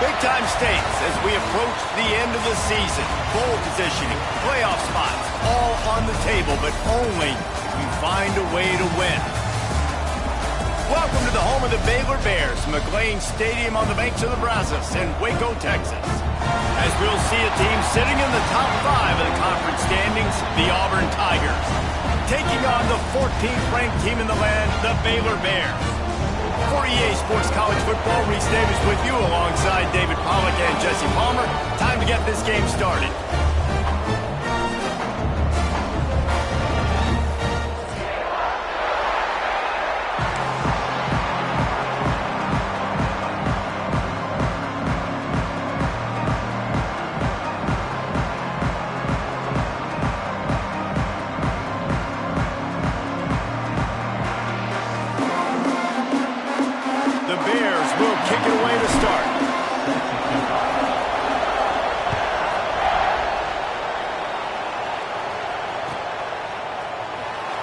Big-time stakes as we approach the end of the season. Bowl positioning, playoff spots, all on the table, but only if you find a way to win. Welcome to the home of the Baylor Bears, McLean Stadium on the banks of the Brazos in Waco, Texas. As we'll see a team sitting in the top 5 of the conference standings, the Auburn Tigers, taking on the 14th ranked team in the land, the Baylor Bears. For EA Sports College Football, Reese Davis with you alongside David Pollack and Jesse Palmer. Time to get this game started.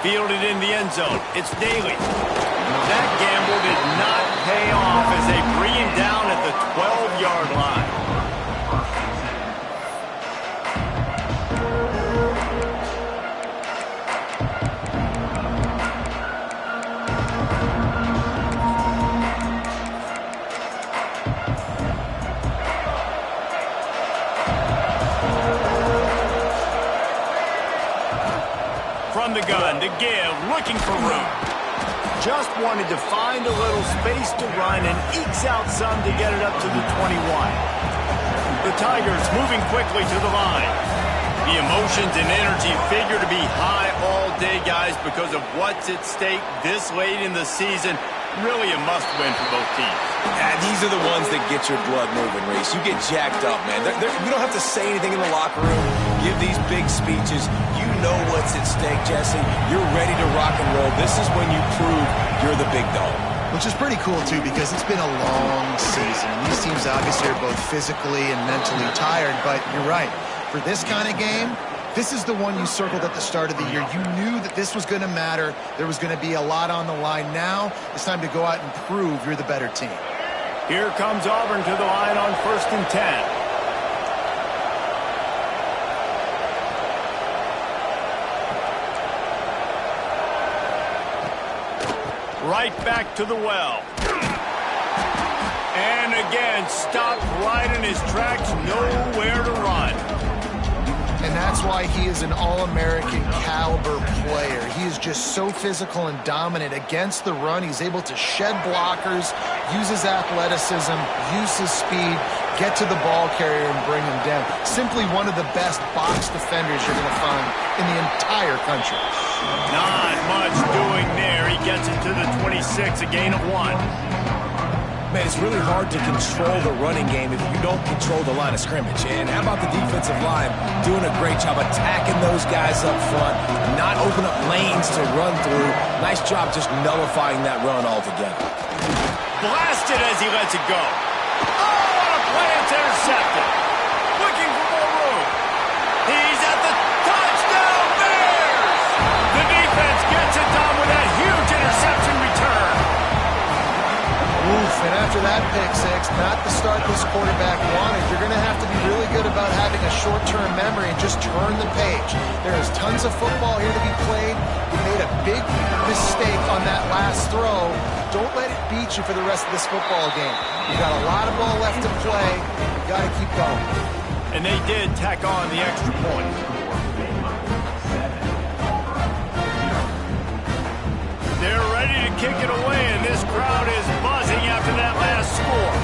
Fielded in the end zone. It's Daly. That gamble did not pay off as they bring him down at the 12-yard line. From the gun to give, looking for room. Just wanted to find a little space to run and ekes out some to get it up to the 21. The Tigers moving quickly to the line. The emotions and energy figure to be high all day, guys, because of what's at stake this late in the season. Really a must-win for both teams. Yeah, these are the ones that get your blood moving, Reese. You get jacked up, man. You don't have to say anything in the locker room. Give these big speeches. You know what's at stake, Jesse. You're ready to rock and roll. This is when you prove you're the big dog. Which is pretty cool, too, because it's been a long season. These teams obviously are both physically and mentally tired, but you're right. For this kind of game, this is the one you circled at the start of the year. You knew that this was going to matter. There was going to be a lot on the line. Now it's time to go out and prove you're the better team. Here comes Auburn to the line on 1st and 10. Right back to the well. And again, stopped right in his tracks, nowhere to run. And that's why he is an All-American caliber player. He is just so physical and dominant against the run. He's able to shed blockers, use his athleticism, use his speed, get to the ball carrier and bring him down. Simply one of the best box defenders you're going to find in the entire country. Not much doing there. He gets it to the 26, a gain of 1. Man, it's really hard to control the running game if you don't control the line of scrimmage. And how about the defensive line doing a great job attacking those guys up front, not open up lanes to run through. Nice job just nullifying that run altogether. Blasted as he lets it go. Oh, what a play. It's intercepted. Looking for more room. He's at the touchdown Bears. The defense gets it done with that huge interception return. Oof, and after that pick six, not the start this quarterback wanted. You're going to have to be really good about having a short-term memory and just turn the page. There is tons of football here to be played. You made a big mistake on that last throw. Don't let it beat you for the rest of this football game. You've got a lot of ball left to play. You've got to keep going. And they did tack on the extra point. They're ready to kick it away, and this crowd is buzzing after that last score.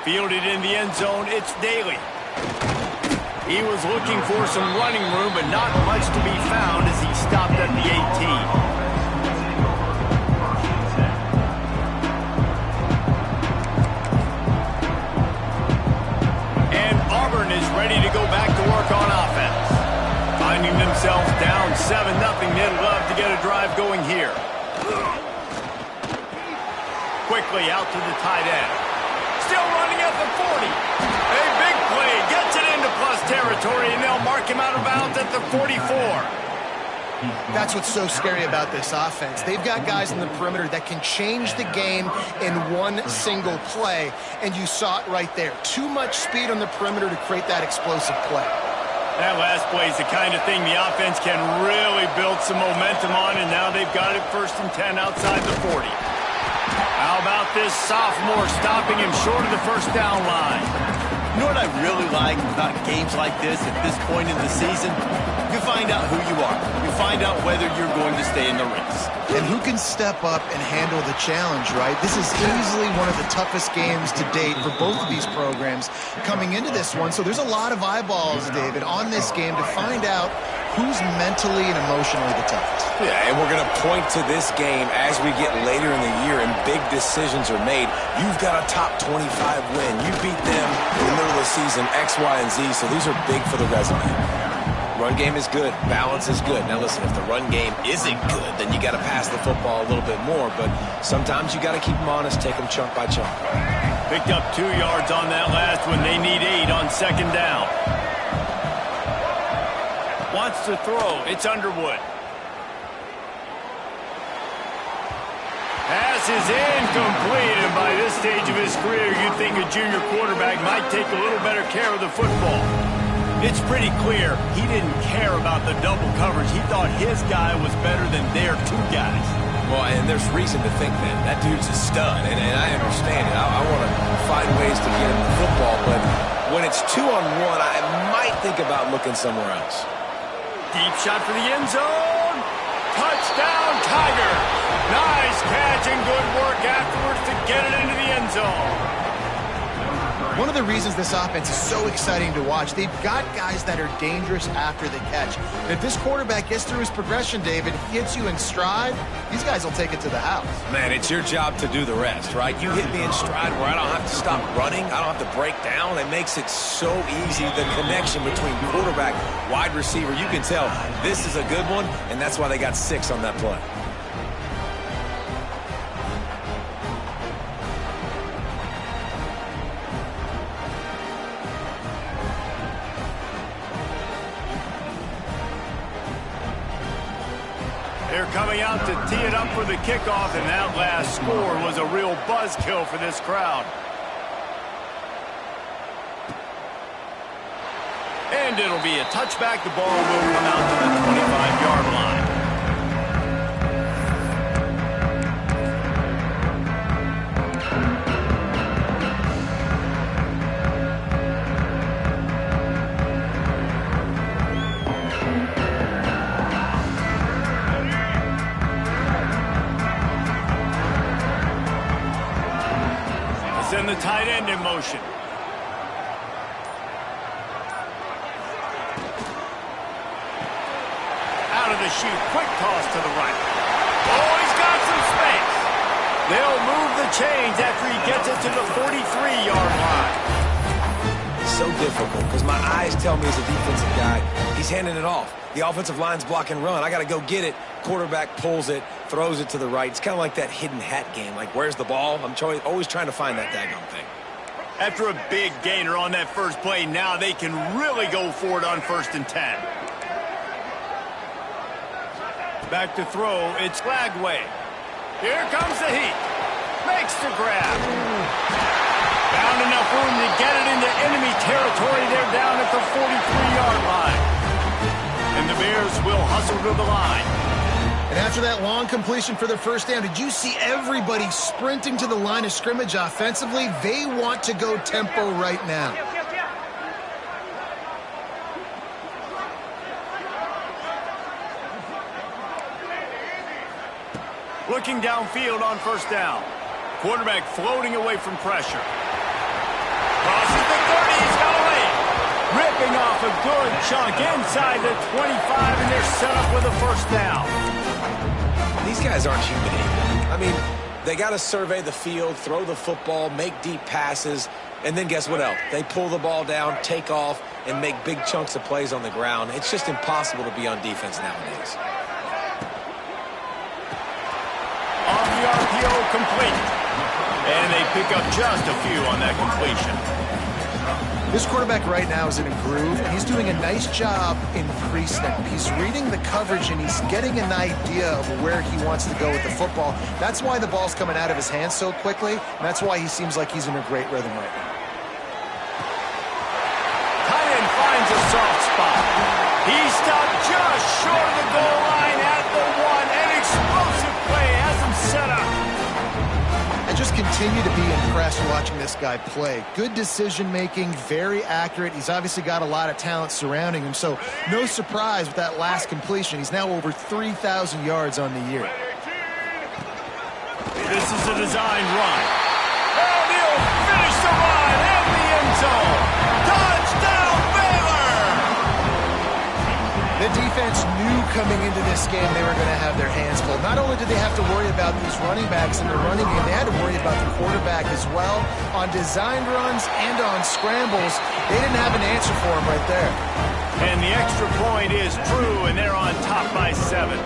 Fielded in the end zone, it's Daly. He was looking for some running room, but not much to be found as he stopped at the 18. Is ready to go back to work on offense. Finding themselves down 7-0, they'd love to get a drive going here. Quickly out to the tight end. Still running at the 40. A big play gets it into plus territory, and they'll mark him out of bounds at the 44. That's what's so scary about this offense. They've got guys in the perimeter that can change the game in one single play, and you saw it right there. Too much speed on the perimeter to create that explosive play. That last play is the kind of thing the offense can really build some momentum on, and now they've got it 1st and 10 outside the 40. How about this sophomore stopping him short of the first down line? You know what I really like about games like this at this point in the season? You find out who you are. You find out whether you're going to stay in the race. And who can step up and handle the challenge, right? This is easily one of the toughest games to date for both of these programs coming into this one. So there's a lot of eyeballs, David, on this game to find out who's mentally and emotionally the toughest. Yeah, and we're going to point to this game as we get later in the year and big decisions are made. You've got a top 25 win. You beat them in the middle of the season, X, Y, and Z, so these are big for the resume. Run game is good. Balance is good. Now, listen, if the run game isn't good, then you got to pass the football a little bit more, but sometimes you got to keep them honest, take them chunk by chunk. Picked up 2 yards on that last one. They need 8 on 2nd down. Wants to throw. It's Underwood. Pass is incomplete, and by this stage of his career, you'd think a junior quarterback might take a little better care of the football. It's pretty clear he didn't care about the double coverage. He thought his guy was better than their 2 guys. Well, and there's reason to think that dude's a stud, and I understand it. I want to find ways to get him the football, but when it's 2-on-1, I might think about looking somewhere else. Deep shot for the end zone. Touchdown, Tiger. Nice catch and good work afterwards to get it into the end zone. One of the reasons this offense is so exciting to watch, they've got guys that are dangerous after the catch. And if this quarterback gets through his progression, David, gets you in stride, these guys will take it to the house. Man, it's your job to do the rest, right? You hit me in stride where I don't have to stop running. I don't have to break down. It makes it so easy, the connection between quarterback, wide receiver. You can tell this is a good one, and that's why they got 6 on that play. They're coming out to tee it up for the kickoff, and that last score was a real buzzkill for this crowd. And it'll be a touchback. The ball will come out to the 25-yard line. Send the tight end in motion. Out of the chute, quick toss to the right. Oh, he's got some space. They'll move the chains after he gets it to the 43-yard line. It's so difficult because my eyes tell me as a defensive guy, he's handing it off. The offensive line's block and run. I got to go get it. Quarterback pulls it, throws it to the right. It's kind of like that hidden hat game. Like, where's the ball? I'm always trying to find that daggone thing. After a big gainer on that first play, now they can really go for it on 1st and 10. Back to throw, it's Flagway. Here comes the heat. Makes the grab. Found enough room to get it into enemy territory. They're down at the 43-yard line. And the Bears will hustle to the line. And after that long completion for the first down, did you see everybody sprinting to the line of scrimmage offensively? They want to go tempo right now. Looking downfield on 1st down. Quarterback floating away from pressure. Crosses the 30, he's got a lead. Ripping off a good chunk inside the 25, and they're set up with a 1st down. These guys aren't human either. I mean, they got to survey the field, throw the football, make deep passes, and then guess what else? They pull the ball down, take off, and make big chunks of plays on the ground. It's just impossible to be on defense nowadays. On the RPO, complete. And they pick up just a few on that completion. This quarterback right now is in a groove, and he's doing a nice job in pre-snap. He's reading the coverage, and he's getting an idea of where he wants to go with the football. That's why the ball's coming out of his hands so quickly, and that's why he seems like he's in a great rhythm right now. Tight end finds a soft spot. He stopped just short of the goal line at the 1. An explosive play has him set up. I just continue to be impressed watching this guy play. Good decision-making, very accurate. He's obviously got a lot of talent surrounding him, so no surprise with that last completion. He's now over 3,000 yards on the year. This is a designed run. And he'll finish the run in the end zone. Touchdown, Baylor! The defense knew coming into this game they were going to have their hands full. Not only did they have to worry about these running backs in the running game, they had to worry about the quarterback as well. On designed runs and on scrambles, they didn't have an answer for him right there. And the extra point is true, and they're on top by 7.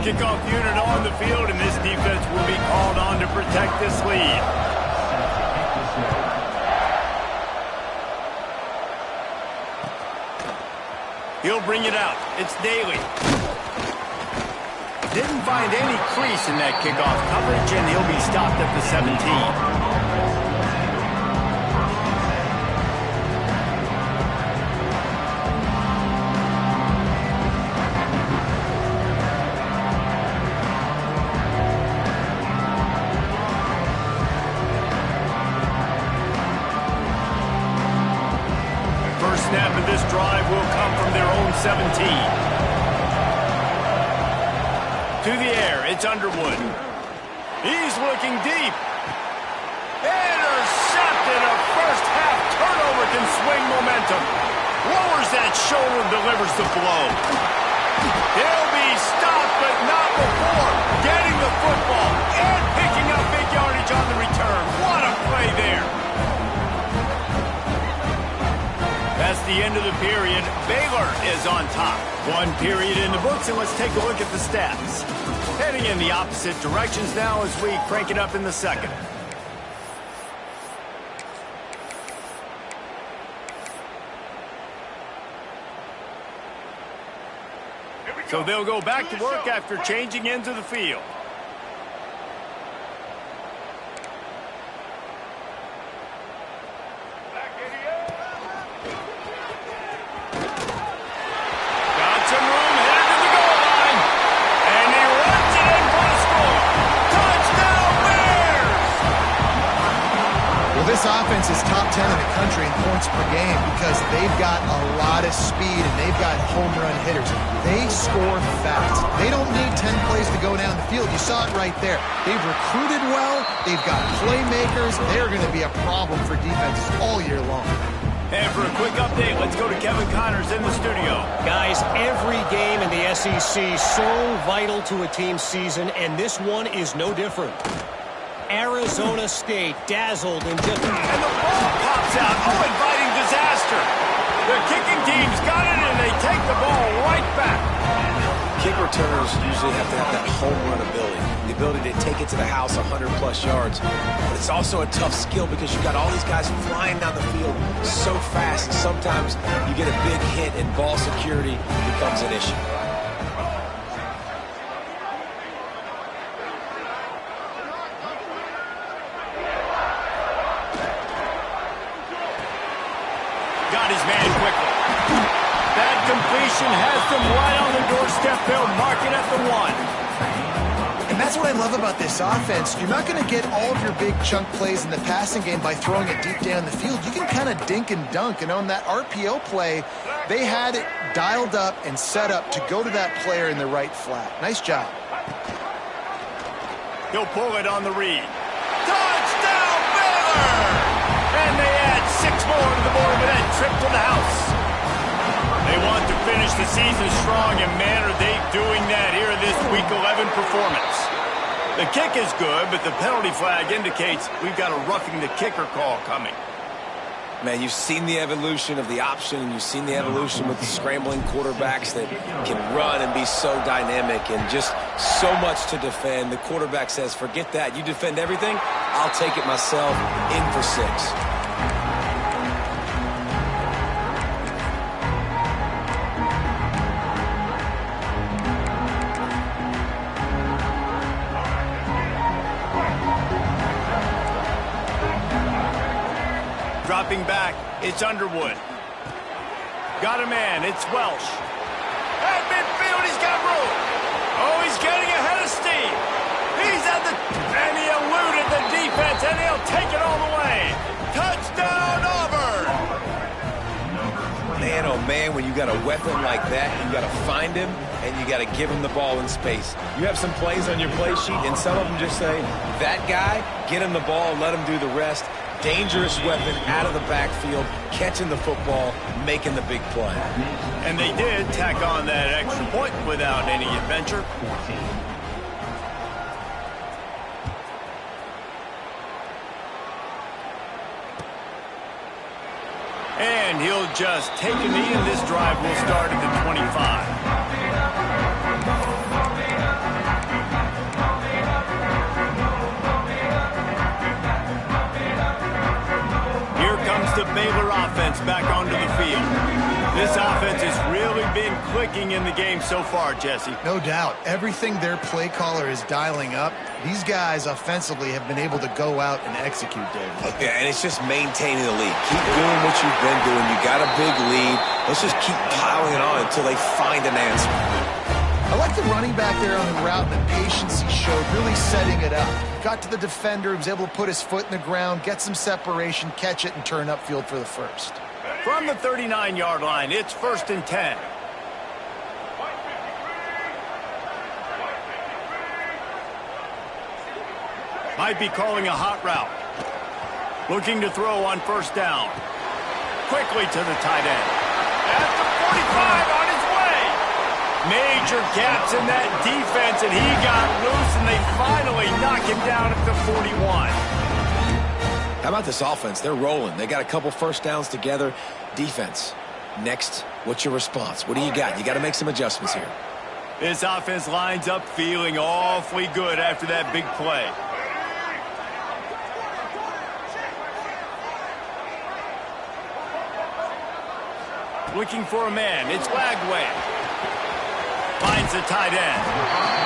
Kickoff unit on the field, and this defense will be called on to protect this lead. He'll bring it out. It's Daly. Didn't find any crease in that kickoff coverage, and he'll be stopped at the 17. Snap of this drive will come from their own 17. To the air, it's Underwood. He's looking deep. Intercepted. A first half turnover can swing momentum. Lowers that shoulder and delivers the blow. He'll be stopped, but not before getting the football and picking up big yardage on the return. What a play there. That's the end of the period. Baylor is on top. 1 period in the books, and let's take a look at the stats. Heading in the opposite directions now as we crank it up in the second. So they'll go back to work after changing into the field. This offense is top 10 in the country in points per game because they've got a lot of speed and they've got home run hitters. They score fast. They don't need 10 plays to go down the field. You saw it right there. They've recruited well. They've got playmakers. They're going to be a problem for defenses all year long. And for a quick update, let's go to Kevin Connors in the studio. Guys, every game in the SEC so vital to a team's season, and this one is no different. Arizona State dazzled in just... And the ball pops out. Oh, inviting disaster. The kicking team's got it, and they take the ball right back. Kick returners usually have to have that home run ability, the ability to take it to the house 100-plus yards. But it's also a tough skill because you've got all these guys flying down the field so fast. Sometimes you get a big hit, and ball security becomes an issue. Got his man quickly. That completion has them right on the doorstep. They'll mark it at the 1. And that's what I love about this offense. You're not going to get all of your big chunk plays in the passing game by throwing it deep down the field. You can kind of dink and dunk. And on that RPO play, they had it dialed up and set up to go to that player in the right flat. Nice job. He'll pull it on the read. Touchdown, Baylor! And they add 6 more to the board with that trip to the house. They want to finish the season strong, and man, are they doing that here in this Week 11 performance. The kick is good, but the penalty flag indicates we've got a roughing the kicker call coming. Man, you've seen the evolution of the option, and you've seen the evolution with the scrambling quarterbacks that can run and be so dynamic and just so much to defend. The quarterback says, forget that. You defend everything, I'll take it myself. In for 6. Dropping back, it's Underwood. Got a man, it's Welsh. At midfield, he's got room. Oh, he's getting ahead of steam. He's at the... And he eluded the defense, and he'll take it all the way. Touchdown, Auburn! Man, oh man, when you got a weapon like that, you got to find him, and you got to give him the ball in space. You have some plays on your play sheet, and some of them just say, that guy, get him the ball, let him do the rest. Dangerous weapon out of the backfield, catching the football, making the big play. And they did tack on that extra point without any adventure. And he'll just take a knee, and this drive will start at the 25. The Baylor offense back onto the field. This offense has really been clicking in the game so far, Jesse. No doubt. Everything their play caller is dialing up, these guys offensively have been able to go out and execute, David. Yeah, and it's just maintaining the lead. Keep doing what you've been doing. You got a big lead. Let's just keep piling it on until they find an answer. I like the running back there on the route, the patience he showed, really setting it up. Got to the defender, he was able to put his foot in the ground, get some separation, catch it, and turn upfield for the first. From the 39-yard line, it's 1st and 10. Might be calling a hot route. Looking to throw on 1st down. Quickly to the tight end. At the 45 on his way. Major gaps in that defense, and he got loose, and they finally knock him down at the 41. How about this offense? They're rolling. They got a couple first downs together. Defense. Next, what's your response? What do you got? You got to make some adjustments here. This offense lines up feeling awfully good after that big play. Looking for a man. It's Wagway. Finds the tight end.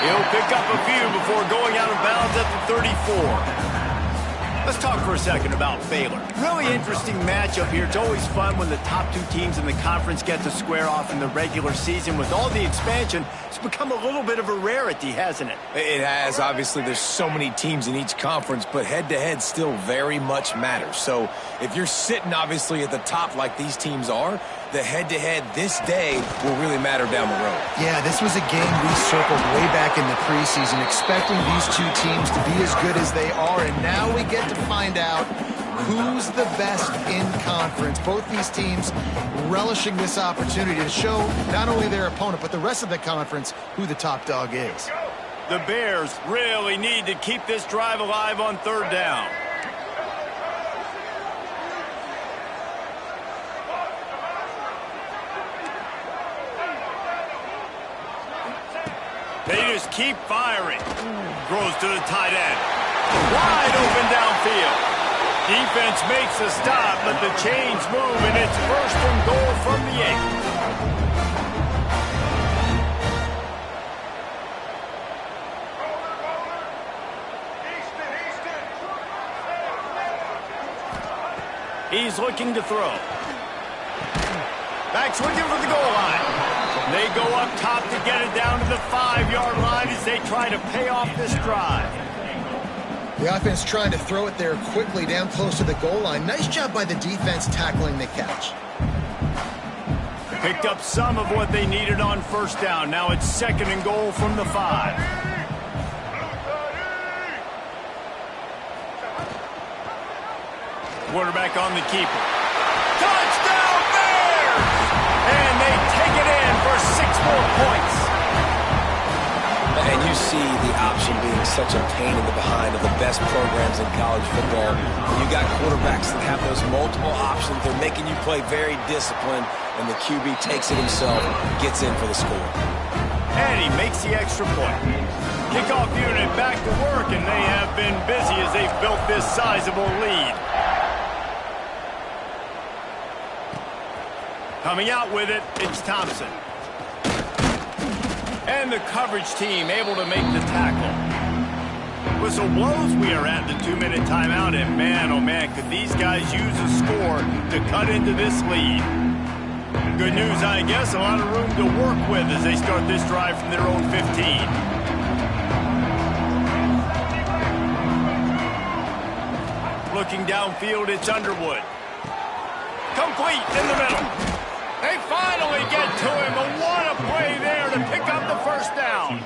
He'll pick up a few before going out of bounds at the 34. Let's talk for a second about Baylor. Really interesting matchup here. It's always fun when the top two teams in the conference get to square off in the regular season. With all the expansion, it's become a little bit of a rarity, hasn't it? It has. Obviously, there's so many teams in each conference, but head-to-head still very much matters. So if you're sitting, obviously, at the top like these teams are, the head-to-head this day will really matter down the road. Yeah, this was a game we circled way back in the preseason, expecting these two teams to be as good as they are, and now we get to find out who's the best in conference. Both these teams relishing this opportunity to show not only their opponent, but the rest of the conference who the top dog is. The Bears really need to keep this drive alive on 3rd down. They just keep firing. Throws to the tight end. Wide open downfield. Defense makes a stop, but the chains move, and it's 1st and goal from the 8. He's looking to throw. Back's looking for the goal line. They go up top to get it down to the 5-yard line as they try to pay off this drive. The offense trying to throw it there quickly down close to the goal line. Nice job by the defense tackling the catch. Picked up some of what they needed on 1st down. Now it's 2nd and goal from the 5. Quarterback on the keeper. Touchdown Bears! And they take it in for 6 more points. And you see the option being such a pain in the behind of the best programs in college football. When you got quarterbacks that have those multiple options, they're making you play very disciplined, and the QB takes it himself, gets in for the score. And he makes the extra point. Kickoff unit back to work, and they have been busy as they've built this sizable lead. Coming out with it, it's Thompson. And the coverage team able to make the tackle. Whistle blows, we are at the 2-minute timeout, and man, oh man, could these guys use a score to cut into this lead. Good news, I guess, a lot of room to work with as they start this drive from their own 15. Looking downfield, it's Underwood. Complete in the middle. They finally get to him, but what a play there to pick up the first down.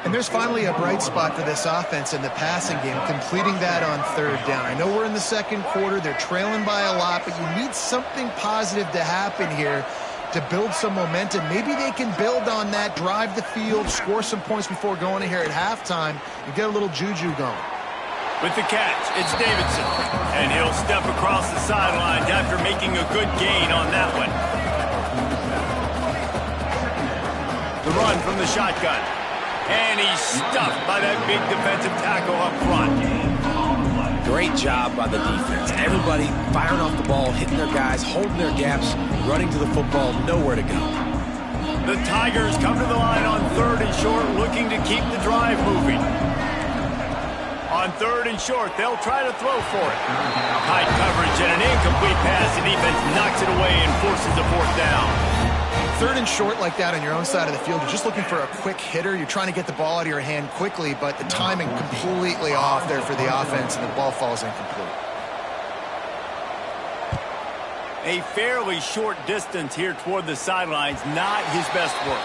And there's finally a bright spot for this offense in the passing game, completing that on third down. I know we're in the second quarter. They're trailing by a lot, but you need something positive to happen here to build some momentum. Maybe they can build on that, drive the field, score some points before going in here at halftime, and get a little juju going. With the catch, it's Davidson, and he'll step across the sidelines after making a good gain on that one. The run from the shotgun, and he's stuffed by that big defensive tackle up front. Great job by the defense. Everybody firing off the ball, hitting their guys, holding their gaps, running to the football, nowhere to go. The Tigers come to the line on 3rd and short, looking to keep the drive moving. On 3rd and short, they'll try to throw for it. High coverage and an incomplete pass. The defense knocks it away and forces the 4th down. 3rd and short like that on your own side of the field, you're just looking for a quick hitter. You're trying to get the ball out of your hand quickly, but the timing completely off there for the offense, and the ball falls incomplete. A fairly short distance here toward the sidelines, not his best work.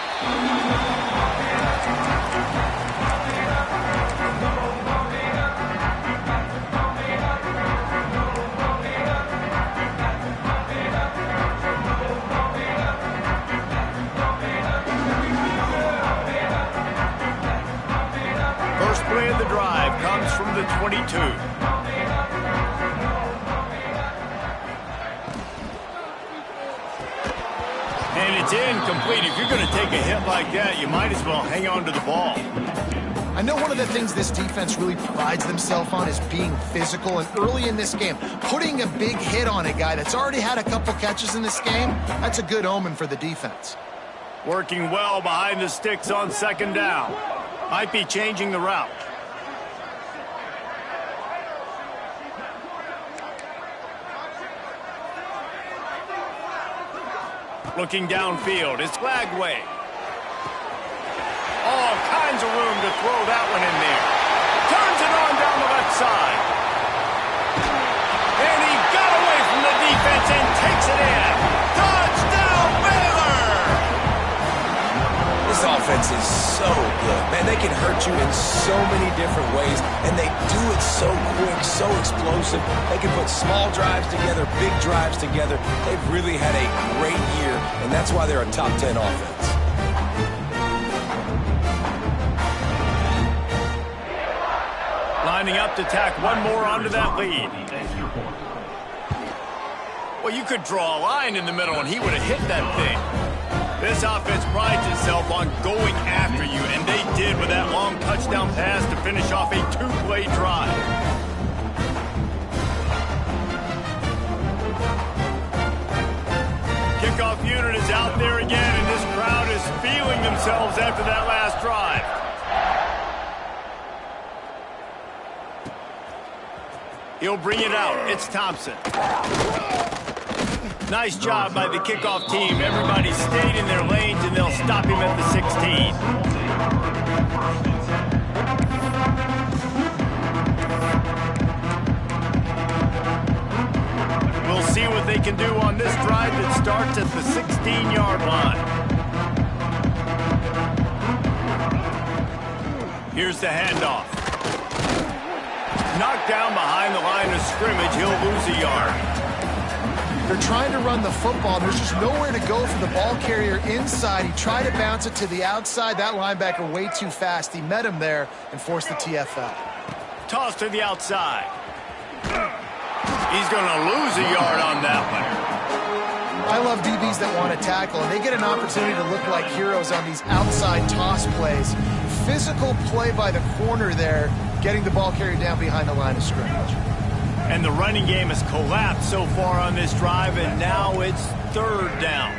Play of the drive comes from the 22. And it's incomplete. If you're going to take a hit like that, you might as well hang on to the ball. I know one of the things this defense really prides themselves on is being physical, and early in this game, putting a big hit on a guy that's already had a couple catches in this game, that's a good omen for the defense. Working well behind the sticks on 2nd down. Might be changing the route. Looking downfield, it's Lagway. All kinds of room to throw that one in there. Turns it on down the left side. And he got away from the defense and takes it in. Touchdown, Baylor! This offense is so good. Man, they can hurt you in so many different ways, and they do it so quick, so explosive. They can put small drives together, big drives together. They've really had a great year, and that's why they're a top 10 offense. Lining up to tack one more onto that lead. Well, you could draw a line in the middle, and he would have hit that thing. This offense prides itself on going after you, and they did with that long touchdown pass to finish off a 2-play drive. Kickoff unit is out there again, and this crowd is feeling themselves after that last drive. He'll bring it out. It's Thompson. Nice job by the kickoff team. Everybody stayed in their lanes, and they'll stop him at the 16. We'll see what they can do on this drive that starts at the 16-yard line. Here's the handoff. Knocked down behind the line of scrimmage. He'll lose a yard. They're trying to run the football. There's just nowhere to go for the ball carrier inside. He tried to bounce it to the outside. That linebacker way too fast. He met him there and forced the TFL. Toss to the outside. He's going to lose a yard on that one. I love DBs that want to tackle, and they get an opportunity to look like heroes on these outside toss plays. Physical play by the corner there, getting the ball carrier down behind the line of scrimmage. And the running game has collapsed so far on this drive, and now it's 3rd down.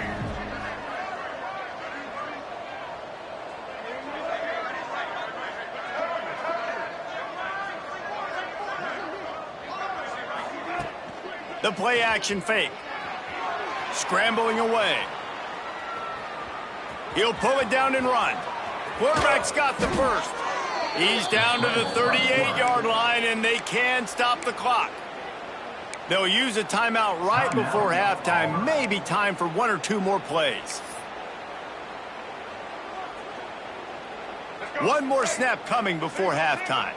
The play action fake. Scrambling away. He'll pull it down and run. Quarterback's got the first. He's down to the 38-yard line, and they can stop the clock. They'll use a timeout right before halftime. Maybe time for 1 or 2 more plays. One more snap coming before halftime.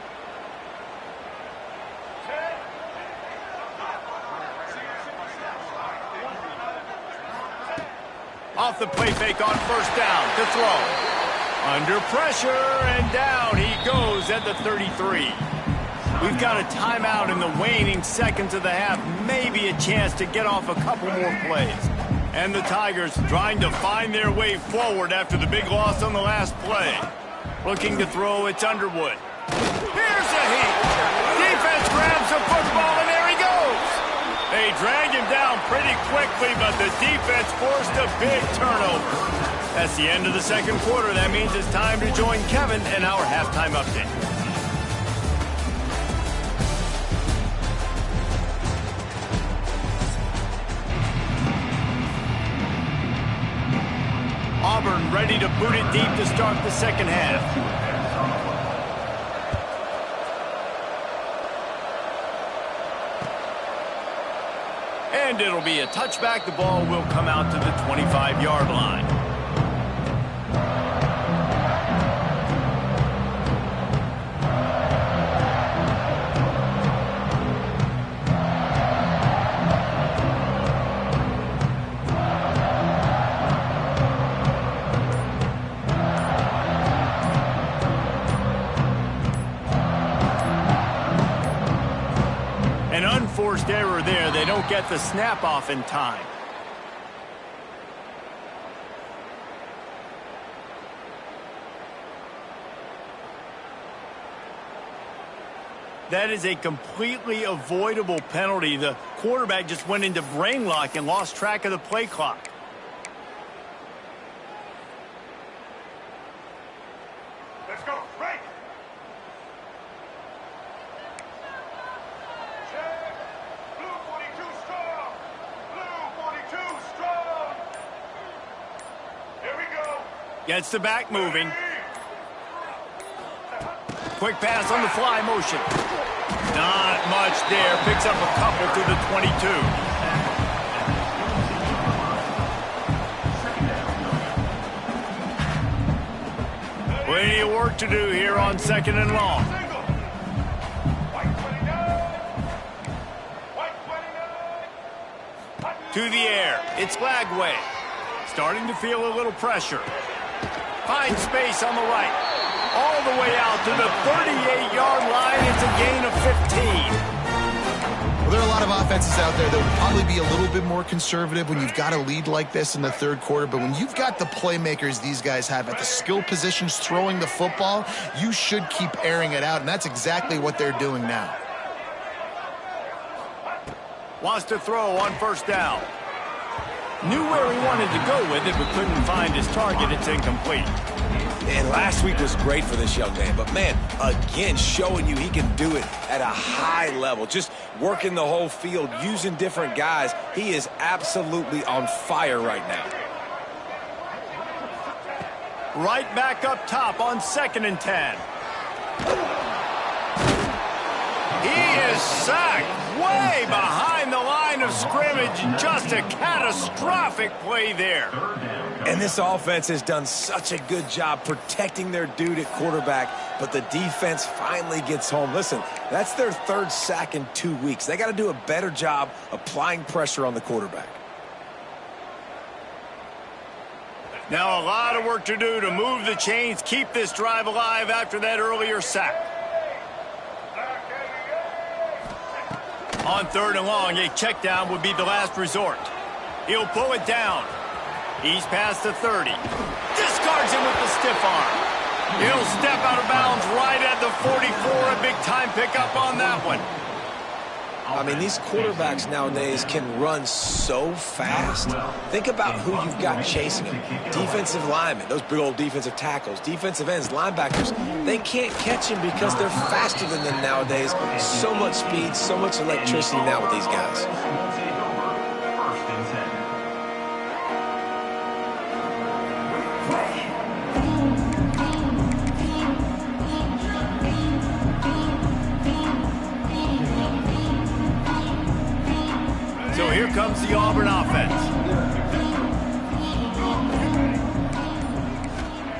Off the play fake on first down to throw. Under pressure, and down he goes at the 33. We've got a timeout in the waning seconds of the half. Maybe a chance to get off a couple more plays. And the Tigers trying to find their way forward after the big loss on the last play. Looking to throw, it's Underwood. Here's a heat. Defense grabs the football, and there he goes. They drag him down pretty quickly, but the defense forced a big turnover. That's the end of the second quarter. That means it's time to join Kevin in our halftime update. Auburn ready to boot it deep to start the second half. And it'll be a touchback. The ball will come out to the 25-yard line. Forced error there. They don't get the snap off in time. That is a completely avoidable penalty. The quarterback just went into brain lock and lost track of the play clock. Let's go. Right. Gets the back moving. Quick pass on the fly motion. Not much there. Picks up a couple to the 22. Plenty of work to do here on second and long. To the air. It's Lagway. Starting to feel a little pressure. Finds space on the right. All the way out to the 38-yard line. It's a gain of 15. Well, there are a lot of offenses out there that would probably be a little bit more conservative when you've got a lead like this in the third quarter. But when you've got the playmakers these guys have at the skill positions throwing the football, you should keep airing it out. And that's exactly what they're doing now. Wants to throw on first down. Knew where he wanted to go with it, but couldn't find his target. It's incomplete. And last week was great for this young man. But, man, again, showing you he can do it at a high level. Just working the whole field, using different guys. He is absolutely on fire right now. Right back up top on 2nd and 10. He is sacked way behind the line of scrimmage. Just a catastrophic play there. And this offense has done such a good job protecting their dude at quarterback, but the defense finally gets home. Listen, that's their 3rd sack in 2 weeks. They got to do a better job applying pressure on the quarterback. Now a lot of work to do to move the chains, keep this drive alive after that earlier sack. On 3rd and long, a check down would be the last resort. He'll pull it down. He's past the 30. Discards him with the stiff arm. He'll step out of bounds right at the 44. A big time pickup on that one. I mean, these quarterbacks nowadays can run so fast. Think about who you've got chasing them. Defensive linemen, those big old defensive tackles, defensive ends, linebackers, they can't catch him because they're faster than them nowadays. So much speed, so much electricity now with these guys. So here comes the Auburn offense.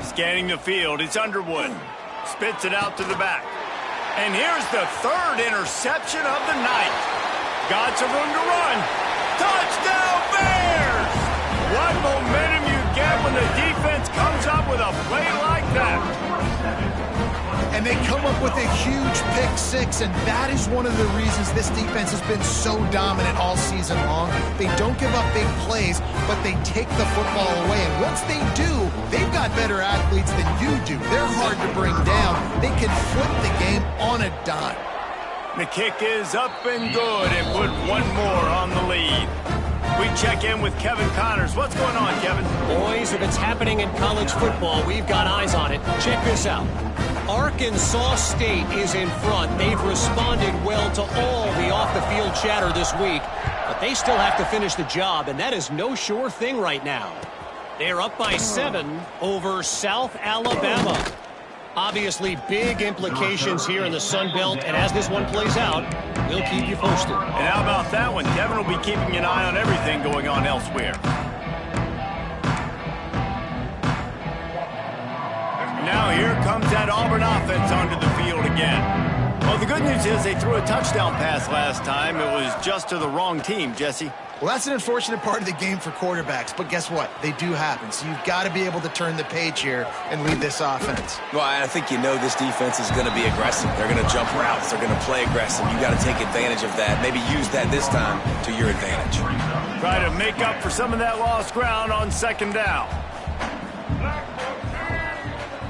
Scanning the field, it's Underwood. Spits it out to the back. And here's the third interception of the night. Got some room to run. Touchdown Bears! What momentum you get when the defense comes up with a play like that. And they come up with a huge pick six, and that is one of the reasons this defense has been so dominant all season long. They don't give up big plays, but they take the football away. And once they do, they've got better athletes than you do. They're hard to bring down. They can flip the game on a dime. The kick is up and good, and put one more on the lead. We check in with Kevin Connors. What's going on, Kevin? Boys, if it's happening in college football, we've got eyes on it. Check this out. Arkansas State is in front. They've responded well to all the off-the-field chatter this week, but they still have to finish the job, and that is no sure thing right now. They're up by 7 over South Alabama. Obviously, big implications here in the Sun Belt, and as this one plays out, we'll keep you posted. And how about that one? Kevin will be keeping an eye on everything going on elsewhere. Now here comes that Auburn offense onto the field again. Well, the good news is they threw a touchdown pass last time. It was just to the wrong team, Jesse. Well, that's an unfortunate part of the game for quarterbacks, but guess what? They do happen, so you've got to be able to turn the page here and lead this offense. Well, I think you know this defense is going to be aggressive. They're going to jump routes. They're going to play aggressive. You got to take advantage of that. Maybe use that this time to your advantage. Try to make up for some of that lost ground on second down.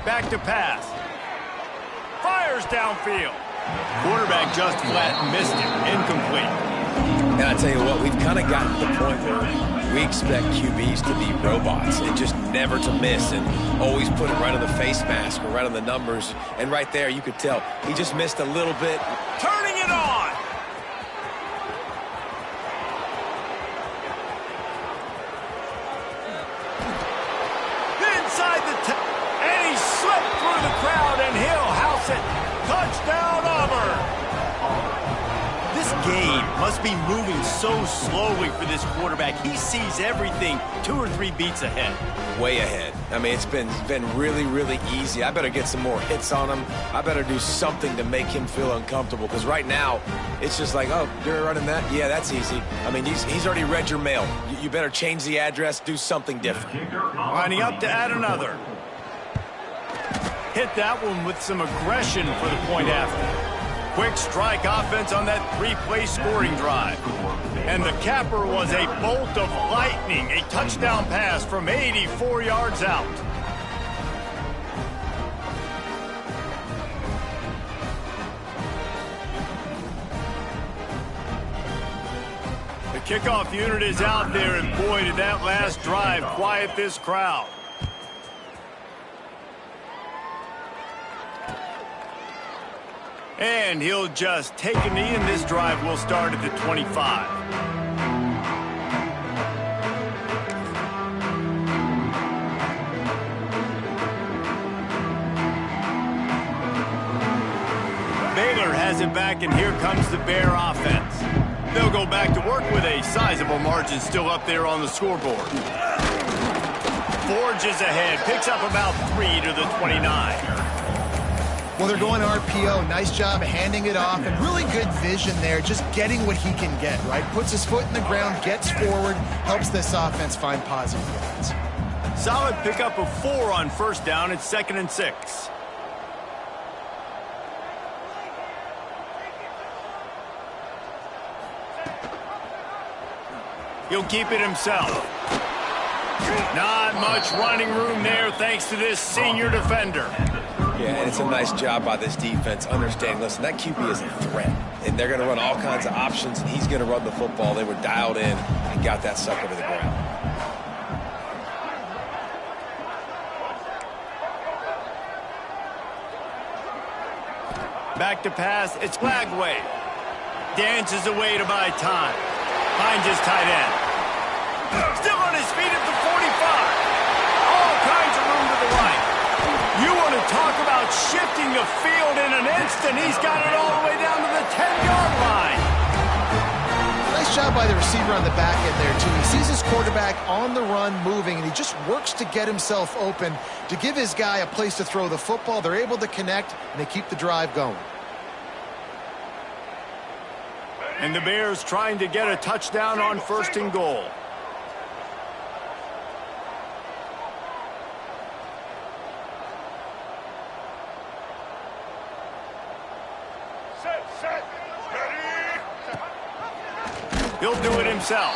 Back to pass. Fires downfield. Quarterback just flat missed it. Incomplete. And I tell you what, we've kind of gotten to the point where we expect QBs to be robots and just never to miss and always put it right on the face mask or right on the numbers. And right there, you could tell he just missed a little bit. Turning it on. Inside the and he slipped through the crowd, and he'll house it. Touchdown, Auburn. This game must be moving so slowly for this quarterback. He sees everything 2 or 3 beats ahead. Way ahead. I mean, it's been really, really easy. I better get some more hits on him. I better do something to make him feel uncomfortable, because right now, it's just like, oh, you're running that? Yeah, that's easy. I mean, he's already read your mail. You better change the address, do something different. Lining up to add another. Hit that one with some aggression for the point after. Quick strike offense on that 3-play scoring drive. And the capper was a bolt of lightning, a touchdown pass from 84 yards out. The kickoff unit is out there, and boy, did that last drive quiet this crowd. And he'll just take a knee, and this drive will start at the 25. Baylor has it back, and here comes the Bear offense. They'll go back to work with a sizable margin still up there on the scoreboard. Forges ahead, picks up about 3 to the 29. Well, they're going RPO. Nice job handing it off, and really good vision there, just getting what he can get, right? Puts his foot in the ground, gets forward, helps this offense find positive yards. Solid pickup of 4 on first down. It's 2nd and 6. He'll keep it himself. Not much running room there thanks to this senior defender. Yeah, and it's a nice job by this defense understanding, listen, that QB is a threat. and they're going to run all kinds of options, and he's going to run the football. They were dialed in and got that sucker to the ground. Back to pass, it's Lagway. Dances away to buy time. Finds his tight end. Still on his feet at the 45. All kinds of room to the right. You want to talk about shifting the field in an instant. He's got it all the way down to the 10-yard line. Nice job by the receiver on the back end there, too. He sees his quarterback on the run moving, and he just works to get himself open to give his guy a place to throw the football. They're able to connect, and they keep the drive going. And the Bears trying to get a touchdown on 1st and goal. Set, ready. He'll do it himself.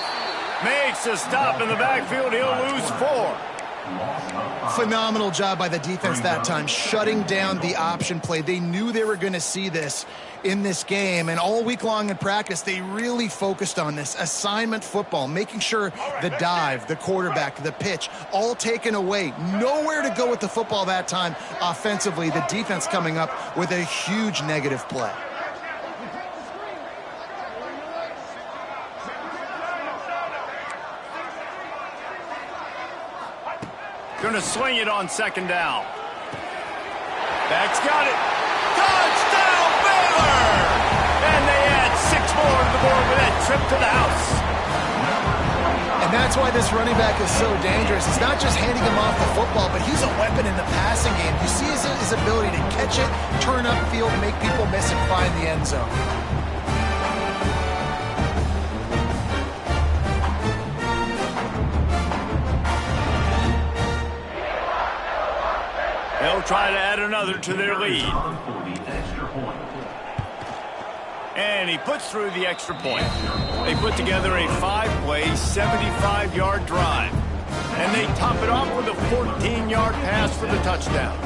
Makes a stop in the backfield. He'll lose 4. Phenomenal job by the defense that time, shutting down the option play. They knew they were going to see this in this game, and all week long in practice, they really focused on this assignment football, making sure the dive, the quarterback, the pitch, all taken away. Nowhere to go with the football that time offensively. The defense coming up with a huge negative play. Going to swing it on 2nd down. Back's got it. Touchdown, Baylor! And they add 6 more to the board with that trip to the house. And that's why this running back is so dangerous. It's not just handing him off the football, but he's a weapon in the passing game. You see his ability to catch it, turn upfield, make people miss, and find the end zone. They'll try to add another to their lead. And he puts through the extra point. They put together a 5-play, 75-yard drive. And they top it off with a 14-yard pass for the touchdown.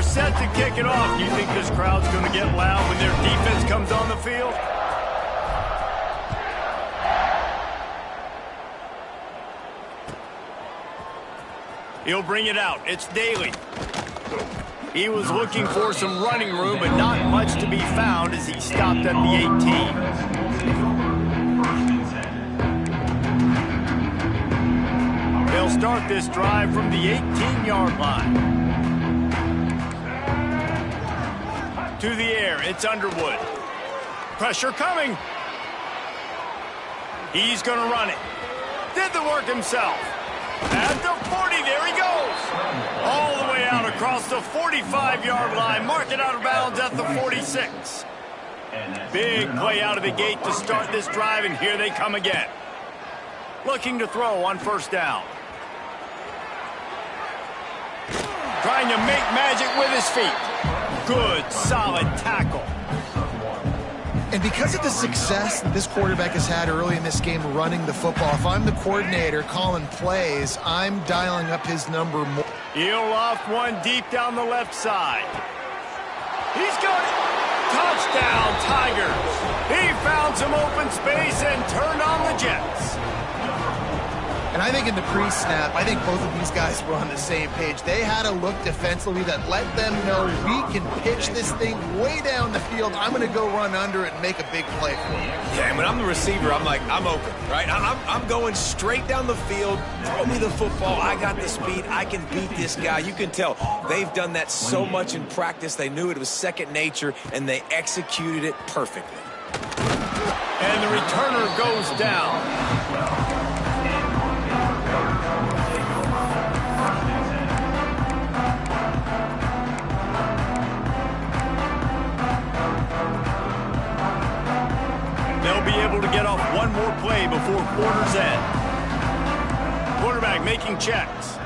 Set to kick it off. You think this crowd's going to get loud when their defense comes on the field? He'll bring it out. It's Daly. He was looking for some running room, but not much to be found as he stopped at the 18. They'll start this drive from the 18-yard line. To the air, it's Underwood. Pressure coming. He's going to run it. Did the work himself. At the 40, there he goes. All the way out across the 45-yard line. Mark it out of bounds at the 46. Big play out of the gate to start this drive, and here they come again. Looking to throw on 1st down. Trying to make magic with his feet. Good, solid tackle. And because of the success that this quarterback has had early in this game running the football, if I'm the coordinator calling plays, I'm dialing up his number more. He'll loft one deep down the left side. He's got it. Touchdown, Tigers. He found some open space and turned on the Jets. And I think in the pre-snap, I think both of these guys were on the same page. They had a look defensively that let them know we can pitch this thing way down the field. I'm going to go run under it and make a big play for it. Yeah, and when I'm the receiver, I'm like, I'm open, right? I'm going straight down the field. Throw me the football. I got the speed. I can beat this guy. You can tell they've done that so much in practice. They knew it was second nature, and they executed it perfectly. And the returner goes down. They'll be able to get off one more play before quarter's end. Quarterback making checks.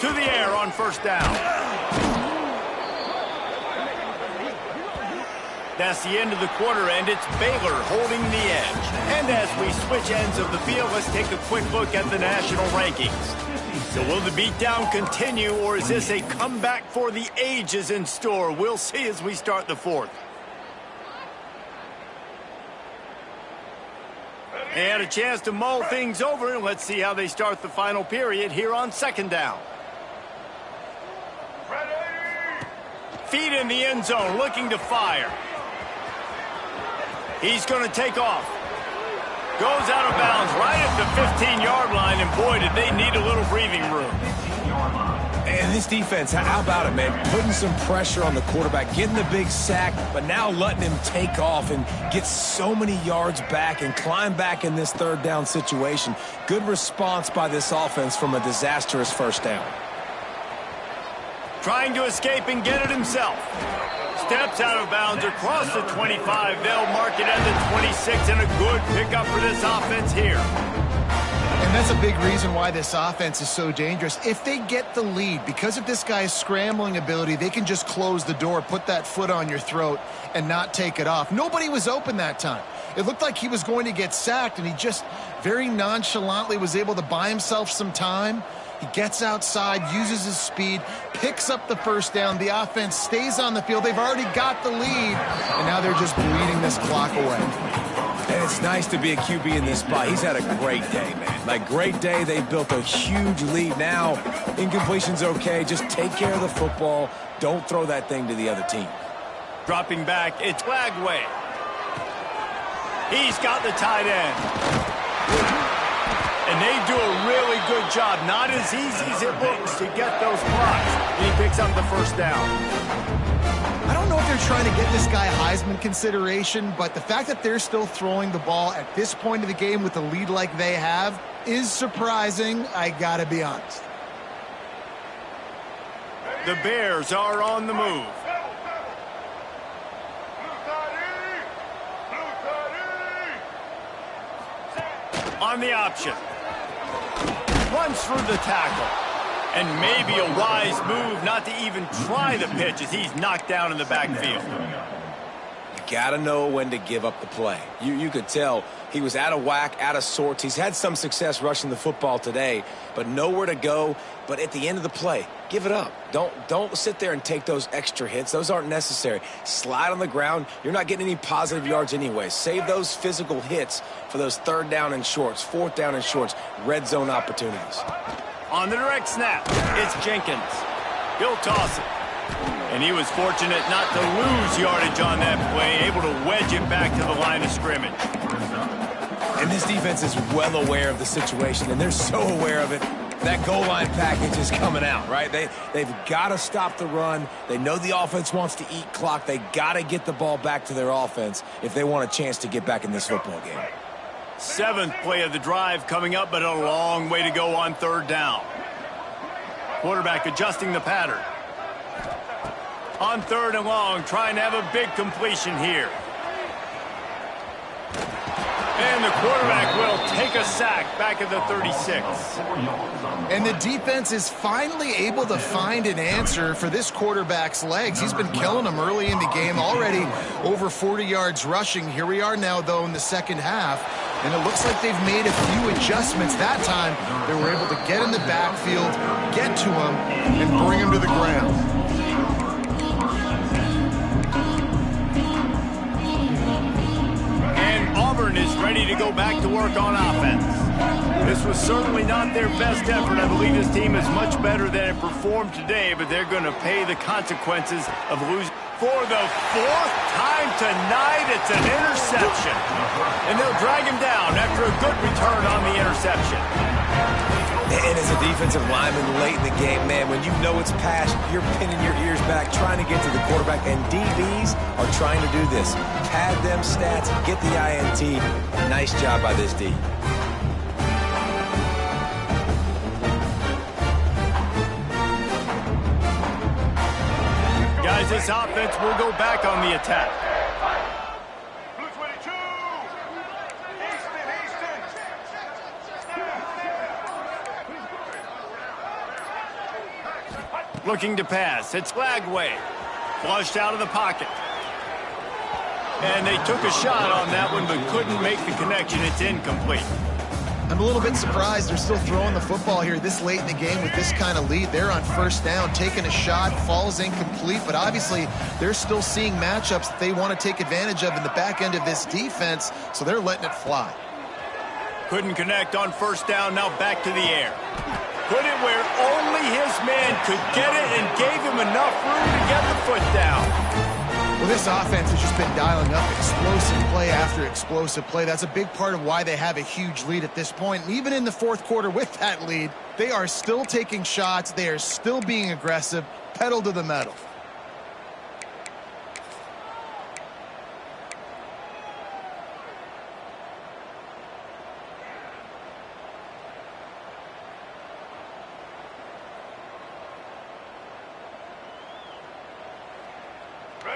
To the air on 1st down. That's the end of the quarter, and it's Baylor holding the edge. And as we switch ends of the field, let's take a quick look at the national rankings. So will the beatdown continue, or is this a comeback for the ages in store? We'll see as we start the fourth. They had a chance to mull things over, and let's see how they start the final period here on second down. Feet in the end zone, looking to fire. He's going to take off. Goes out of bounds right at the 15-yard line, and boy, did they need a little breathing room. And this defense, how about it, man? Putting some pressure on the quarterback, getting the big sack, but now letting him take off and get so many yards back and climb back in this third down situation. Good response by this offense from a disastrous first down. Trying to escape and get it himself. Steps out of bounds across the 25. They'll mark it at the 26, and a good pickup for this offense here. And that's a big reason why this offense is so dangerous. If they get the lead, because of this guy's scrambling ability, they can just close the door, put that foot on your throat, and not take it off. Nobody was open that time. It looked like he was going to get sacked, and he just very nonchalantly was able to buy himself some time. He gets outside, uses his speed, picks up the first down. The offense stays on the field. They've already got the lead, and now they're just bleeding this clock away. And it's nice to be a QB in this spot. He's had a great day, man. Like, great day. They built a huge lead. Now, incompletion's okay. Just take care of the football. Don't throw that thing to the other team. Dropping back, it's Wagway. He's got the tight end. And they do a really good job. Not as easy as it looks to get those blocks. And he picks up the first down. I don't know if they're trying to get this guy Heisman consideration, but the fact that they're still throwing the ball at this point of the game with a lead like they have is surprising, I gotta be honest. The Bears are on the move. On the option. Runs through the tackle. And maybe a wise move not to even try the pitch as he's knocked down in the backfield. You got to know when to give up the play. You could tell he was out of whack, out of sorts. He's had some success rushing the football today, but nowhere to go. But at the end of the play, give it up. Don't sit there and take those extra hits. Those aren't necessary. Slide on the ground. You're not getting any positive yards anyway. Save those physical hits for those third down and shorts, fourth down and shorts, red zone opportunities. On the direct snap, it's Jenkins. He'll toss it. And he was fortunate not to lose yardage on that play, able to wedge it back to the line of scrimmage. And this defense is well aware of the situation, and they're so aware of it. That goal line package is coming out, right? They've got to stop the run. They know the offense wants to eat clock. They got to get the ball back to their offense if they want a chance to get back in this football game. Seventh play of the drive coming up, but a long way to go on third down. Quarterback adjusting the pattern. On third and long, trying to have a big completion here. And the quarterback will take a sack back at the 36. And the defense is finally able to find an answer for this quarterback's legs. He's been killing them early in the game, already over 40 yards rushing. Here we are now, though, in the second half. And it looks like they've made a few adjustments. That time, they were able to get in the backfield, get to him, and bring him to the ground. Auburn is ready to go back to work on offense. This was certainly not their best effort. I believe this team is much better than it performed today, but they're going to pay the consequences of losing. For the fourth time tonight, it's an interception. And they'll drag him down after a good return on the interception. And as a defensive lineman late in the game, man, when you know it's past, you're pinning your ears back, trying to get to the quarterback, and DBs are trying to do this. Pad them stats, get the INT. Nice job by this D. Guys, this offense will go back on the attack. Looking to pass. It's Lagway. Flushed out of the pocket. And they took a shot on that one, but couldn't make the connection. It's incomplete. I'm a little bit surprised they're still throwing the football here this late in the game with this kind of lead. They're on first down, taking a shot, falls incomplete, but obviously they're still seeing matchups that they want to take advantage of in the back end of this defense, so they're letting it fly. Couldn't connect on first down, now back to the air. Put it where only his man could get it and gave him enough room to get the foot down. Well, this offense has just been dialing up explosive play after explosive play. That's a big part of why they have a huge lead at this point. And even in the fourth quarter with that lead, they are still taking shots. They are still being aggressive, pedal to the metal.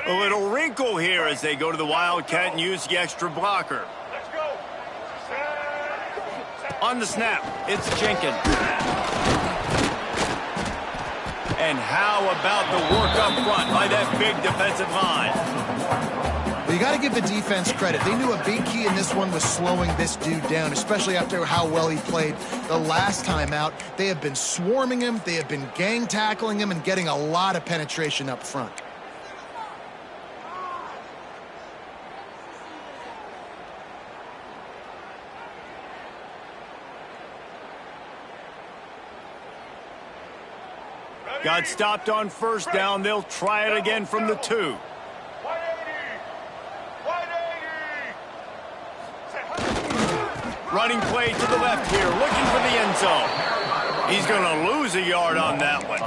A little wrinkle here as they go to the Wildcat and use the extra blocker. Let's go. On the snap, it's Jenkins. And how about the work up front by that big defensive line? But you got to give the defense credit. They knew a big key in this one was slowing this dude down, especially after how well he played the last time out. They have been swarming him, they have been gang tackling him, and getting a lot of penetration up front. Got stopped on first down. They'll try it again from the 2. 180. Running play to the left here, looking for the end zone. He's going to lose a yard on that one.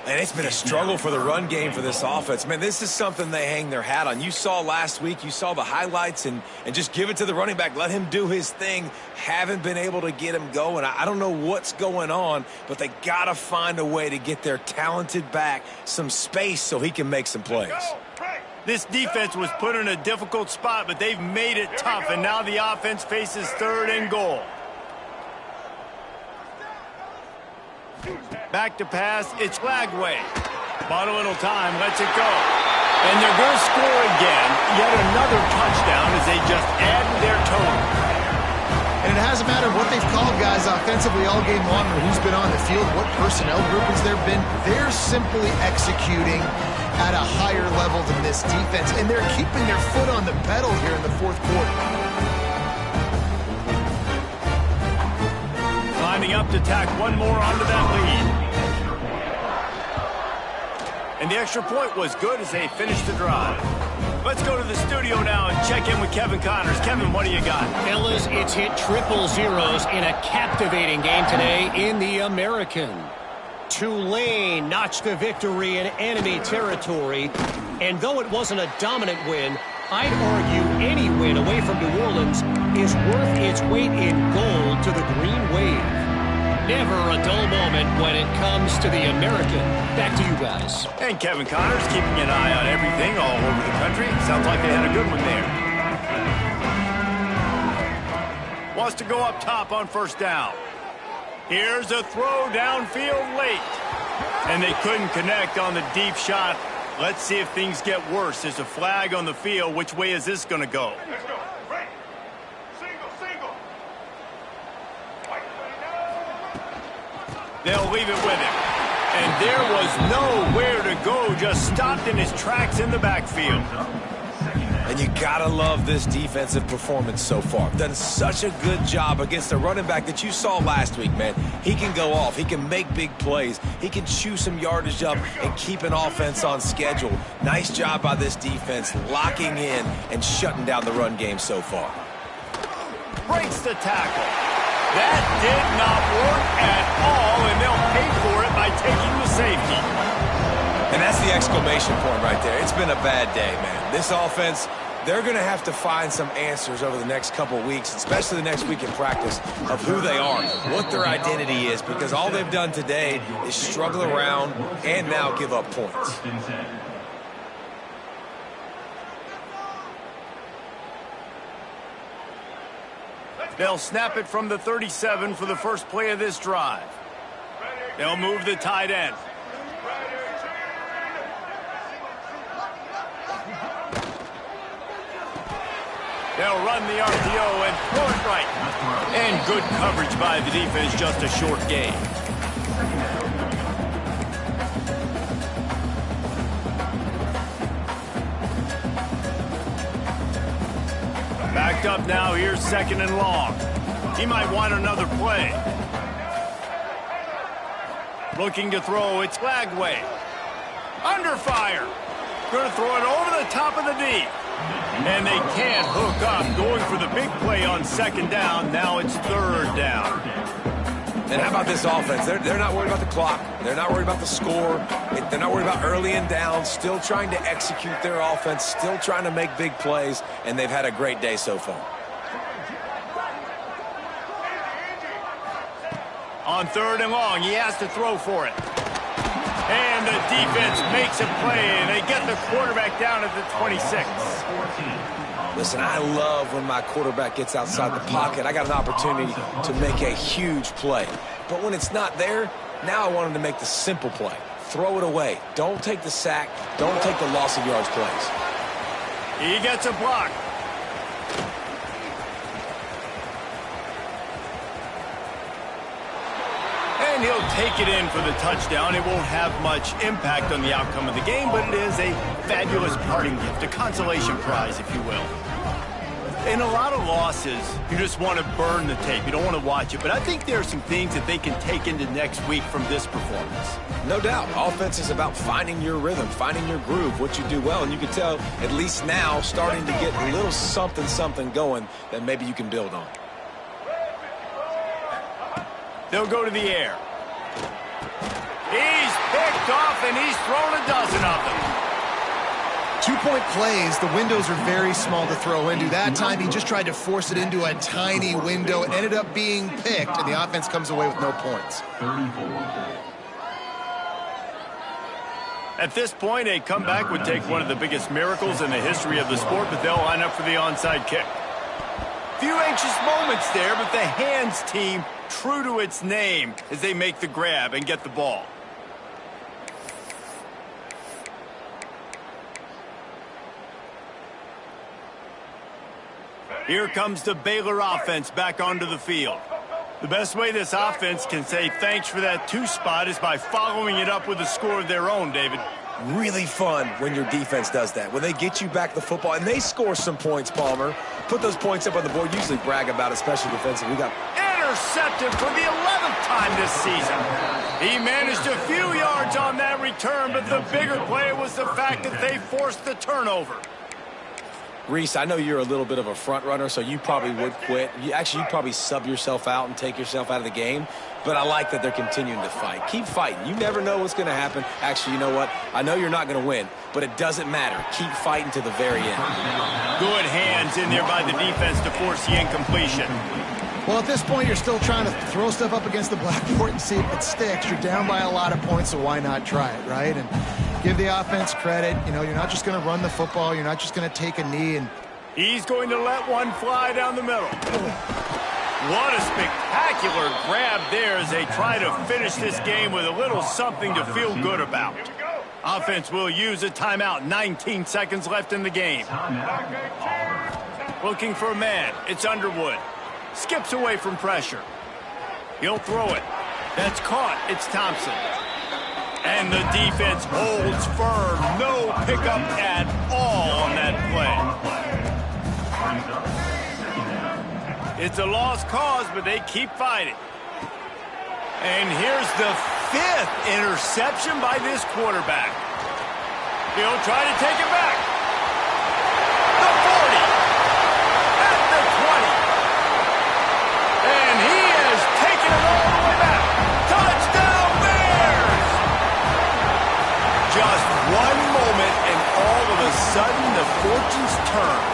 And it's been a struggle for the run game for this offense. Man, this is something they hang their hat on. You saw last week, you saw the highlights, and just give it to the running back. Let him do his thing. Haven't been able to get him going. I don't know what's going on, but they got to find a way to get their talented back some space so he can make some plays. This defense was put in a difficult spot, but they've made it tough, and now the offense faces 3rd and goal. Back to pass, it's Lagway. Bought a little time, lets it go. And they're going to score again. Yet another touchdown as they just add to their total. And it hasn't mattered what they've called guys offensively all game long or who's been on the field, what personnel groupings there have been. They're simply executing at a higher level than this defense, and they're keeping their foot on the pedal here in the fourth quarter. Lining up to tack one more onto that lead. And the extra point was good as they finished the drive. Let's go to the studio now and check in with Kevin Connors. Kevin, what do you got? Fellas, it's hit triple zeros in a captivating game today in the American. Tulane notched the victory in enemy territory. And though it wasn't a dominant win, I'd argue any win away from New Orleans is worth its weight in gold to the Green Wave. Never a dull moment when it comes to the American. Back to you guys. And Kevin Connors keeping an eye on everything all over the country. Sounds like they had a good one there. Wants to go up top on first down. Here's a throw downfield late. And they couldn't connect on the deep shot. Let's see if things get worse. There's a flag on the field. Which way is this going to go? Let's go. Right. Single. They'll leave it with him. And there was nowhere to go. Just stopped in his tracks in the backfield. And you gotta love this defensive performance so far. Done such a good job against the running back that you saw last week, man. He can go off. He can make big plays. He can chew some yardage up and keep an offense on schedule. Nice job by this defense locking in and shutting down the run game so far. Breaks the tackle. That did not work at all, and they'll pay for it by taking the safety. And that's the exclamation point right there. It's been a bad day, man. This offense, they're going to have to find some answers over the next couple weeks, especially the next week in practice, of who they are, what their identity is, because all they've done today is struggle around and now give up points. They'll snap it from the 37 for the first play of this drive. They'll move the tight end. They'll run the RPO and throw it right. And good coverage by the defense, just a short gain. Backed up now, here's 2nd and long. He might want another play. Looking to throw, it's Lagway. Under fire. Going to throw it over the top of the D. And they can't hook up. Going for the big play on 2nd down. Now it's 3rd down. And how about this offense? They're not worried about the clock. They're not worried about the score. They're not worried about early and down. Still trying to execute their offense. Still trying to make big plays. And they've had a great day so far. On 3rd and long, he has to throw for it. And the defense makes a play, and they get the quarterback down at the 26. Listen, I love when my quarterback gets outside the pocket. I got an opportunity to make a huge play. But when it's not there, now I want him to make the simple play. Throw it away. Don't take the sack. Don't take the loss of yards plays. He gets a block. And he'll take it in for the touchdown. It won't have much impact on the outcome of the game, but it is a fabulous parting gift, a consolation prize, if you will. In a lot of losses, you just want to burn the tape. You don't want to watch it. But I think there are some things that they can take into next week from this performance. No doubt. Offense is about finding your rhythm, finding your groove, what you do well. And you can tell, at least now, starting to get a little something going that maybe you can build on. They'll go to the air. He's picked off, and he's thrown a dozen of them. 2-point plays, the windows are very small to throw into. That time, he just tried to force it into a tiny window. It ended up being picked, and the offense comes away with no points. At this point, a comeback would take one of the biggest miracles in the history of the sport, but they'll line up for the onside kick. Few anxious moments there, but the hands team true to its name as they make the grab and get the ball. Here comes the Baylor offense back onto the field. The best way this offense can say thanks for that 2 spot is by following it up with a score of their own, David. Really fun when your defense does that, when they get you back the football, and they score some points, Palmer. Put those points up on the board. Usually brag about it, especially defensively. We got intercepted for the 11th time this season. He managed a few yards on that return, but the bigger play was the fact that they forced the turnover. Reese, I know you're a little bit of a front runner, so you probably would quit. You'd probably sub yourself out and take yourself out of the game. But I like that they're continuing to fight. Keep fighting. You never know what's going to happen. Actually, you know what? I know you're not going to win, but it doesn't matter. Keep fighting to the very end. Good hands in there by the defense to force the incompletion. Well, at this point, you're still trying to throw stuff up against the blackboard and see if it sticks. You're down by a lot of points, so why not try it, right? And give the offense credit. You know, you're not just going to run the football. You're not just going to take a knee. And he's going to let one fly down the middle. What a spectacular grab there as they try to finish this game with a little something to feel good about. Offense will use a timeout. 19 seconds left in the game. Looking for a man. It's Underwood. Skips away from pressure. He'll throw it. That's caught. It's Thompson. And the defense holds firm. No pickup at all on that play. It's a lost cause, but they keep fighting. And here's the 5th interception by this quarterback. He'll try to take it back. The 40. At the 20. And he has taken it all the way back. Touchdown Bears! Just one moment, and all of a sudden the fortunes turn.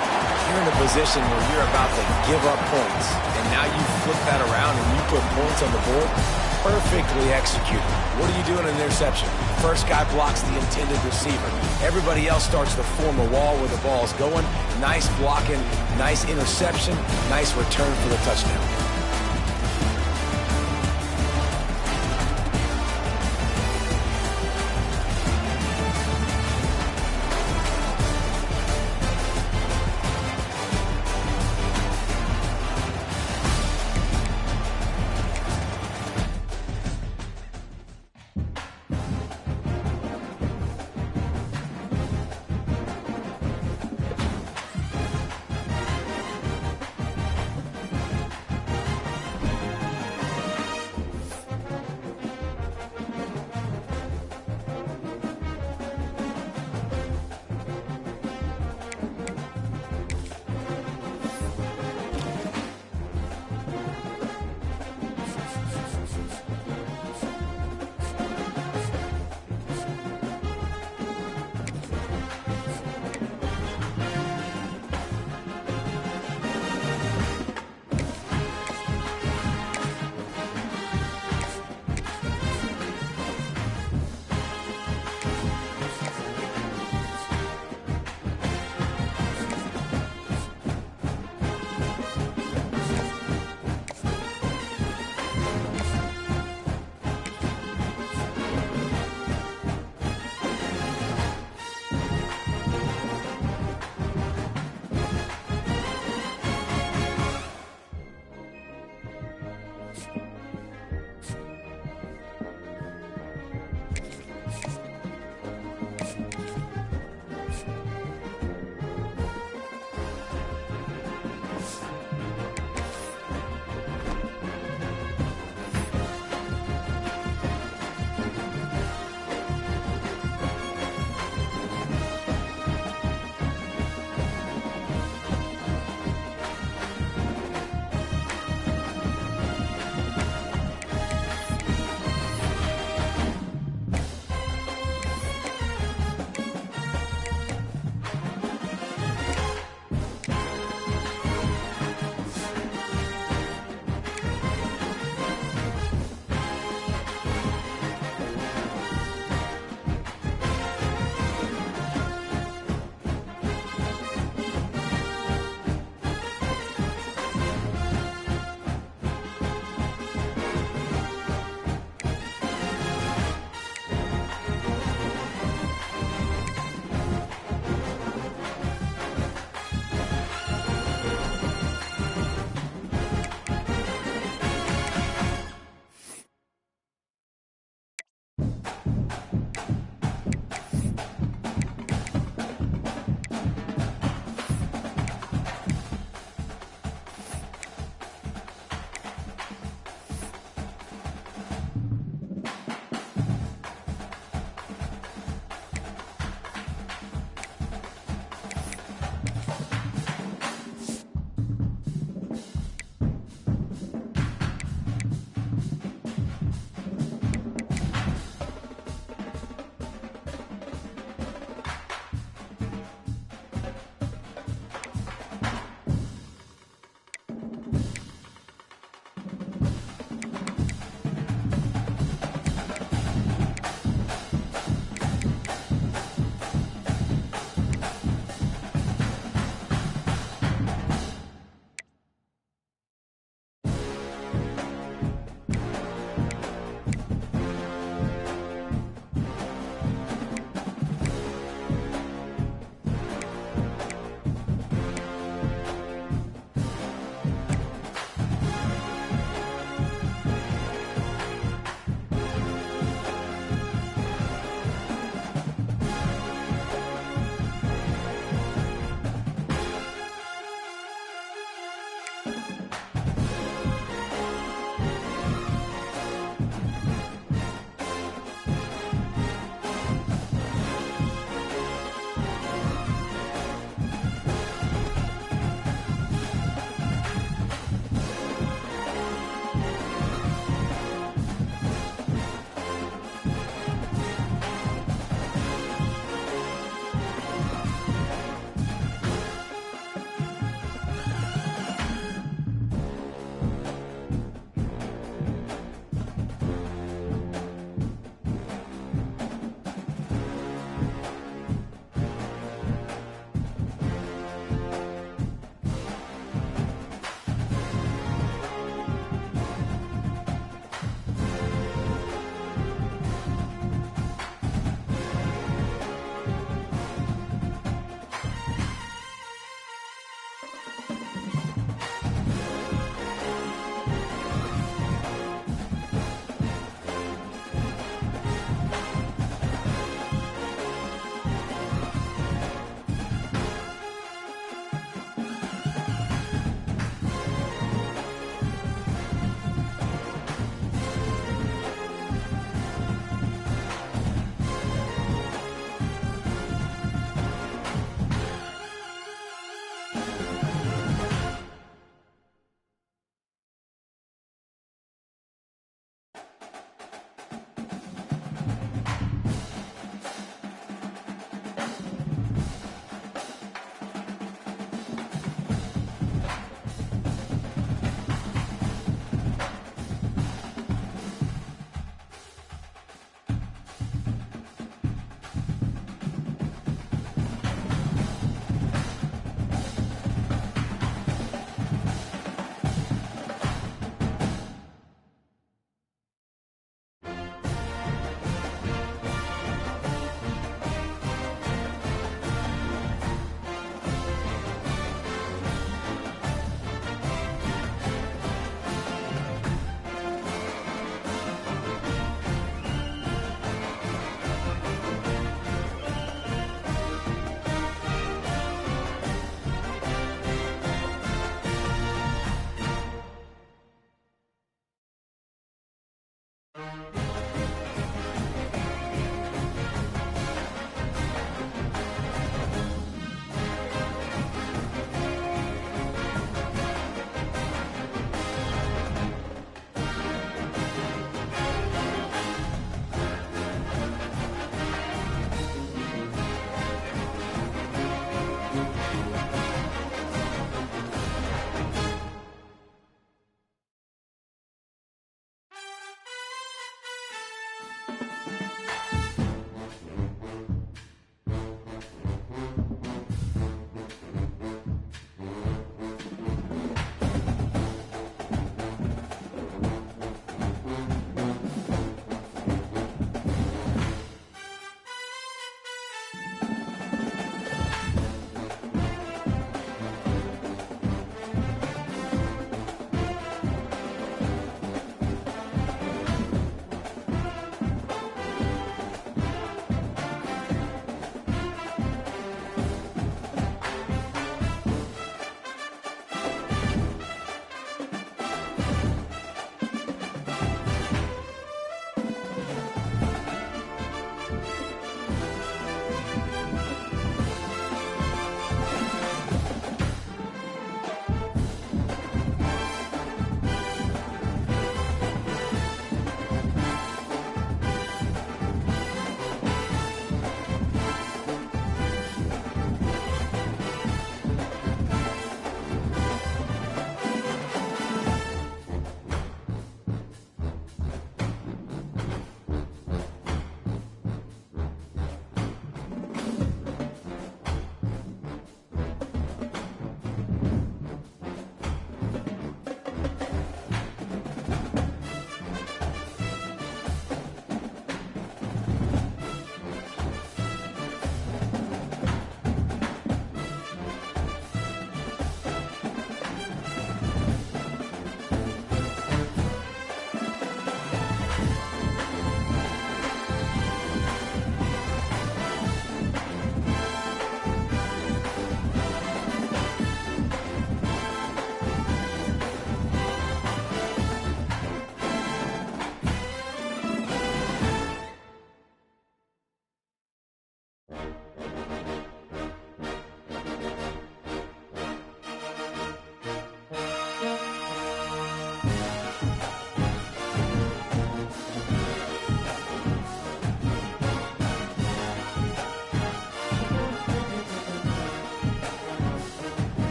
You're in a position where you're about to give up points, and now you flip that around and you put points on the board. Perfectly executed. What do you do in an interception? First guy blocks the intended receiver. Everybody else starts to form a wall where the ball's going. Nice blocking, nice interception, nice return for the touchdown.